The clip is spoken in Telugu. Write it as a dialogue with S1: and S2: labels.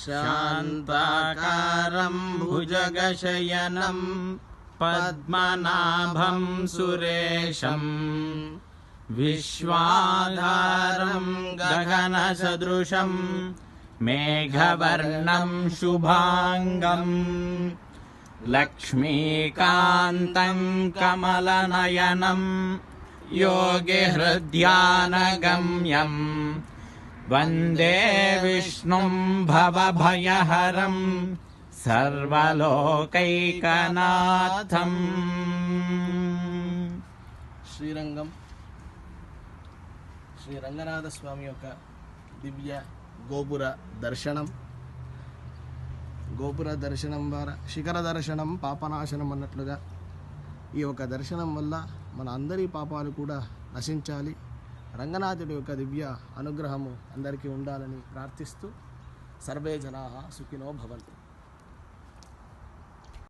S1: శాంతాకారం భుజగశయనం పద్మనాభం సురేశం విశ్వాధారం గగనసదృశం మేఘవర్ణం శుభాంగం లక్ష్మీకాంతం కమలనయనం యోగిహృద్యానగమ్యం వందే విష్ణుం భవభయహరం సర్వలోకైకనాథం.
S2: శ్రీరంగం శ్రీ రంగనాథ స్వామి యొక్క దివ్య గోపుర దర్శనం. గోపుర దర్శనం ద్వారా శిఖర దర్శనం పాపనాశనం అన్నట్లుగా ఈ యొక్క దర్శనం వల్ల మన అందరి పాపాలు కూడా నశించాలి. రంగనాథుడి యొక్క దివ్య అనుగ్రహము అందరికీ ఉండాలని ప్రార్థిస్తూ సర్వే జనాః సుఖినో భవంతు.